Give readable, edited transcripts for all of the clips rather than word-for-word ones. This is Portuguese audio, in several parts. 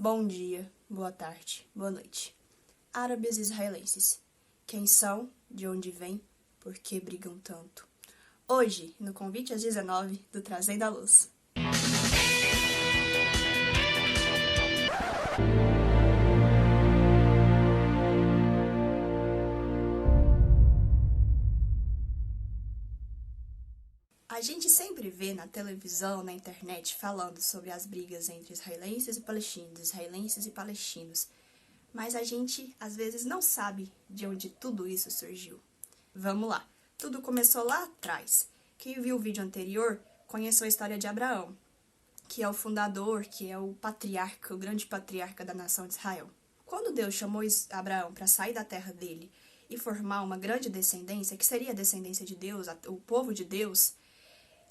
Bom dia, boa tarde, boa noite. Árabes israelenses. Quem são? De onde vêm? Por que brigam tanto? Hoje, no convite às 19 do Trazendo a Luz. A gente sempre vê na televisão, na internet, falando sobre as brigas entre israelenses e palestinos, mas a gente, às vezes, não sabe de onde tudo isso surgiu. Vamos lá. Tudo começou lá atrás. Quem viu o vídeo anterior conheceu a história de Abraão, que é o fundador, que é o patriarca, o grande patriarca da nação de Israel. Quando Deus chamou Abraão para sair da terra dele e formar uma grande descendência, que seria a descendência de Deus, o povo de Deus,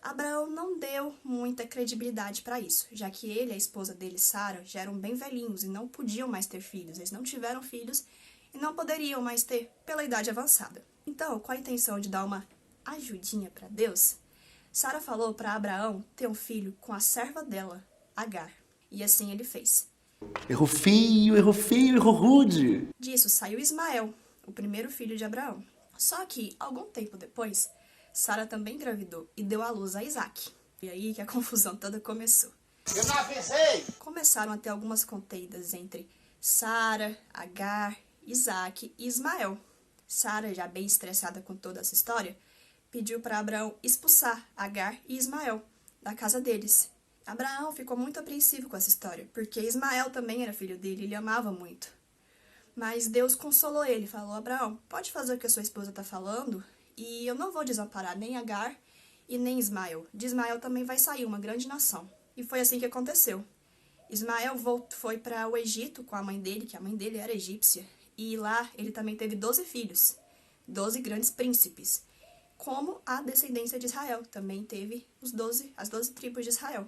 Abraão não deu muita credibilidade para isso, já que ele e a esposa dele, Sara, já eram bem velhinhos e não podiam mais ter filhos. Eles não tiveram filhos e não poderiam mais ter pela idade avançada. Então, com a intenção de dar uma ajudinha para Deus, Sara falou para Abraão ter um filho com a serva dela, Agar. E assim ele fez. Errou feio, errou rude. Disso saiu Ismael, o primeiro filho de Abraão. Só que, algum tempo depois, Sara também engravidou e deu à luz a Isaac. E aí que a confusão toda começou. Eu não avisei! Começaram a ter algumas contendas entre Sara, Agar, Isaac e Ismael. Sara, já bem estressada com toda essa história, pediu para Abraão expulsar Agar e Ismael da casa deles. Abraão ficou muito apreensivo com essa história, porque Ismael também era filho dele e ele amava muito. Mas Deus consolou ele, falou: Abraão, pode fazer o que a sua esposa está falando, e eu não vou desamparar nem Agar e nem Ismael. De Ismael também vai sair uma grande nação. E foi assim que aconteceu. Ismael foi para o Egito com a mãe dele, que a mãe dele era egípcia. E lá ele também teve 12 filhos, 12 grandes príncipes. Como a descendência de Israel também teve as 12 tribos de Israel.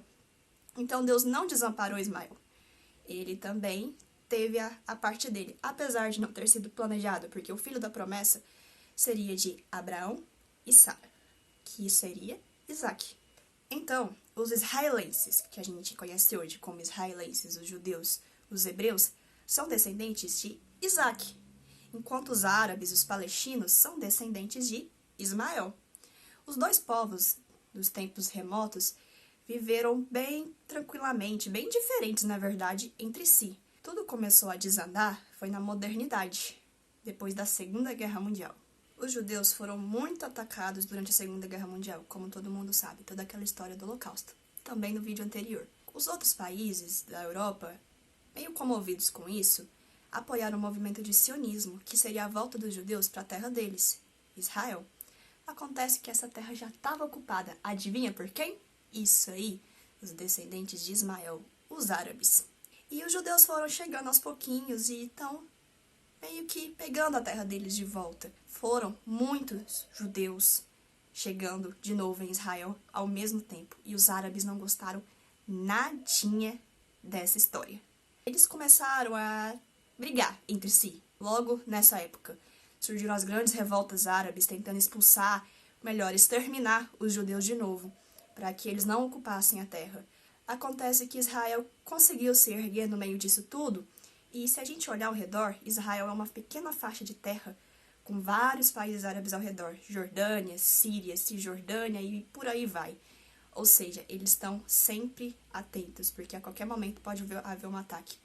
Então Deus não desamparou Ismael. Ele também teve a parte dele, apesar de não ter sido planejado, porque o filho da promessa seria de Abraão e Sara, que seria Isaac. Então, os israelenses, que a gente conhece hoje como israelenses, os judeus, os hebreus, são descendentes de Isaac, enquanto os árabes, os palestinos, são descendentes de Ismael. Os dois povos, dos tempos remotos, viveram bem tranquilamente, bem diferentes, na verdade, entre si. Tudo começou a desandar foi na modernidade, depois da Segunda Guerra Mundial. Os judeus foram muito atacados durante a Segunda Guerra Mundial, como todo mundo sabe, toda aquela história do Holocausto. Também no vídeo anterior. Os outros países da Europa, meio comovidos com isso, apoiaram o movimento de sionismo, que seria a volta dos judeus para a terra deles, Israel. Acontece que essa terra já estava ocupada. Adivinha por quem? Isso aí, os descendentes de Ismael, os árabes. E os judeus foram chegando aos pouquinhos e estão meio que pegando a terra deles de volta. Foram muitos judeus chegando de novo em Israel ao mesmo tempo. E os árabes não gostaram nadinha dessa história. Eles começaram a brigar entre si. Logo nessa época, surgiram as grandes revoltas árabes tentando expulsar, melhor, exterminar os judeus de novo, para que eles não ocupassem a terra. Acontece que Israel conseguiu se erguer no meio disso tudo. E se a gente olhar ao redor, Israel é uma pequena faixa de terra com vários países árabes ao redor. Jordânia, Síria, Cisjordânia e por aí vai. Ou seja, eles estão sempre atentos, porque a qualquer momento pode haver um ataque.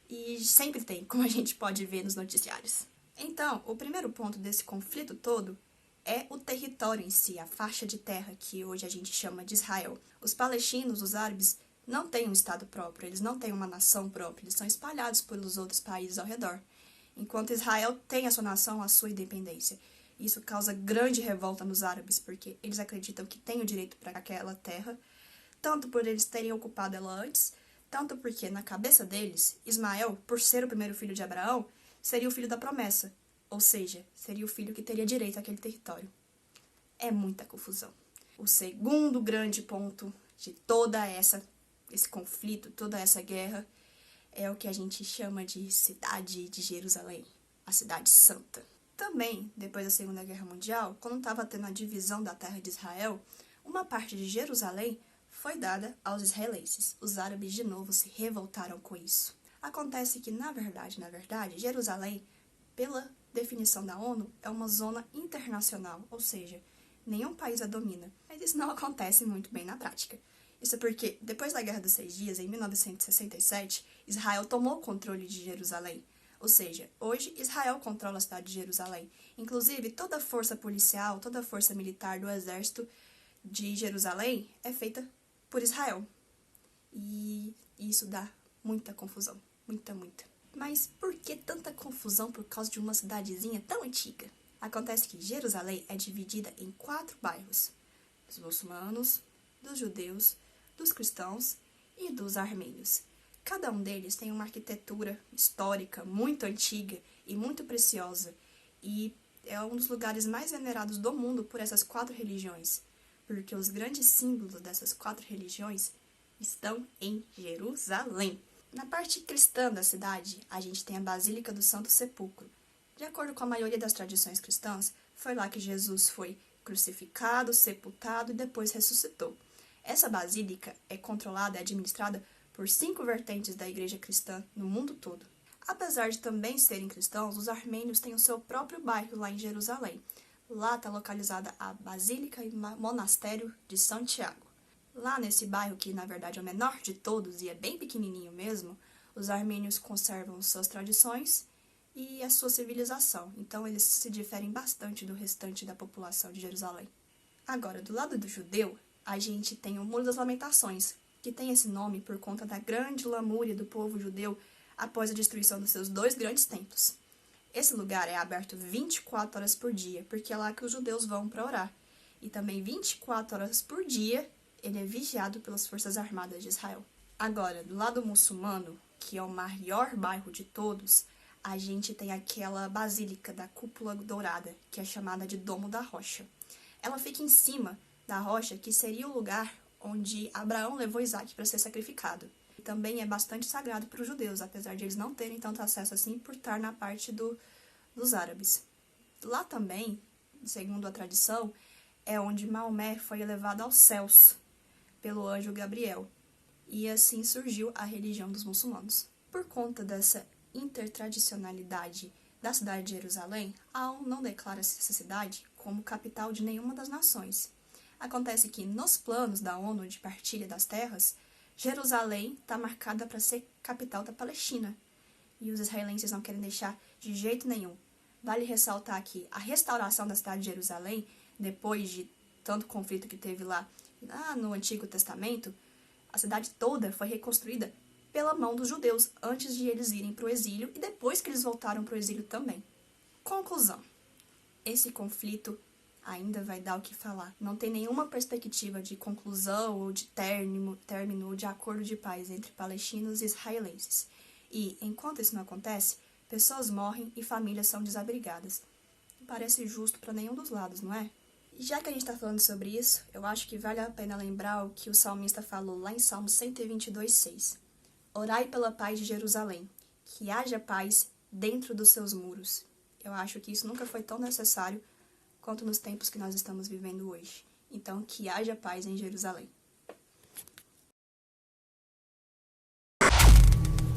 E sempre tem, como a gente pode ver nos noticiários. Então, o primeiro ponto desse conflito todo é o território em si, a faixa de terra que hoje a gente chama de Israel. Os palestinos, os árabes, não têm um estado próprio, eles não têm uma nação própria, eles são espalhados pelos outros países ao redor. Enquanto Israel tem a sua nação, a sua independência. Isso causa grande revolta nos árabes, porque eles acreditam que têm o direito para aquela terra, tanto por eles terem ocupado ela antes, tanto porque, na cabeça deles, Ismael, por ser o primeiro filho de Abraão, seria o filho da promessa, ou seja, seria o filho que teria direito àquele território. É muita confusão. O segundo grande ponto de toda esse conflito, toda essa guerra, é o que a gente chama de Cidade de Jerusalém, a Cidade Santa. Também, depois da Segunda Guerra Mundial, quando estava tendo a divisão da terra de Israel, uma parte de Jerusalém foi dada aos israelenses. Os árabes, de novo, se revoltaram com isso. Acontece que, na verdade, Jerusalém, pela definição da ONU, é uma zona internacional, ou seja, nenhum país a domina. Mas isso não acontece muito bem na prática. Isso porque, depois da Guerra dos 6 Dias, em 1967, Israel tomou o controle de Jerusalém. Ou seja, hoje Israel controla a cidade de Jerusalém. Inclusive, toda a força policial, toda a força militar do exército de Jerusalém é feita por Israel. E isso dá muita confusão. Muita. Mas por que tanta confusão por causa de uma cidadezinha tão antiga? Acontece que Jerusalém é dividida em 4 bairros: dos muçulmanos, dos judeus, dos cristãos e dos armênios. Cada um deles tem uma arquitetura histórica muito antiga e muito preciosa, e é um dos lugares mais venerados do mundo por essas 4 religiões, porque os grandes símbolos dessas 4 religiões estão em Jerusalém. Na parte cristã da cidade, a gente tem a Basílica do Santo Sepulcro. De acordo com a maioria das tradições cristãs, foi lá que Jesus foi crucificado, sepultado e depois ressuscitou. Essa basílica é controlada e administrada por 5 vertentes da igreja cristã no mundo todo. Apesar de também serem cristãos, os armênios têm o seu próprio bairro lá em Jerusalém. Lá está localizada a Basílica e Monastério de Santiago. Lá nesse bairro, que na verdade é o menor de todos e é bem pequenininho mesmo, os armênios conservam suas tradições e a sua civilização. Então eles se diferem bastante do restante da população de Jerusalém. Agora, do lado do judeu, a gente tem o Muro das Lamentações, que tem esse nome por conta da grande lamúria do povo judeu após a destruição dos seus 2 grandes templos. Esse lugar é aberto 24 horas por dia, porque é lá que os judeus vão para orar. E também 24 horas por dia ele é vigiado pelas Forças Armadas de Israel. Agora, do lado muçulmano, que é o maior bairro de todos, a gente tem aquela basílica da cúpula dourada, que é chamada de Domo da Rocha. Ela fica em cima da rocha, que seria o lugar onde Abraão levou Isaac para ser sacrificado. E também é bastante sagrado para os judeus, apesar de eles não terem tanto acesso assim por estar na parte dos árabes. Lá também, segundo a tradição, é onde Maomé foi elevado aos céus pelo anjo Gabriel. E assim surgiu a religião dos muçulmanos. Por conta dessa intertradicionalidade da cidade de Jerusalém, a ONU não declara essa cidade como capital de nenhuma das nações. Acontece que, nos planos da ONU de partilha das terras, Jerusalém está marcada para ser capital da Palestina. E os israelenses não querem deixar de jeito nenhum. Vale ressaltar que a restauração da cidade de Jerusalém, depois de tanto conflito que teve lá no Antigo Testamento, a cidade toda foi reconstruída pela mão dos judeus antes de eles irem para o exílio e depois que eles voltaram para o exílio também. Conclusão. Esse conflito ainda vai dar o que falar. Não tem nenhuma perspectiva de conclusão ou de término ou de acordo de paz entre palestinos e israelenses. E, enquanto isso não acontece, pessoas morrem e famílias são desabrigadas. Não parece justo para nenhum dos lados, não é? E já que a gente está falando sobre isso, eu acho que vale a pena lembrar o que o salmista falou lá em Salmo 122:6. Orai pela paz de Jerusalém, que haja paz dentro dos seus muros. Eu acho que isso nunca foi tão necessário quanto nos tempos que nós estamos vivendo hoje. Então, que haja paz em Jerusalém.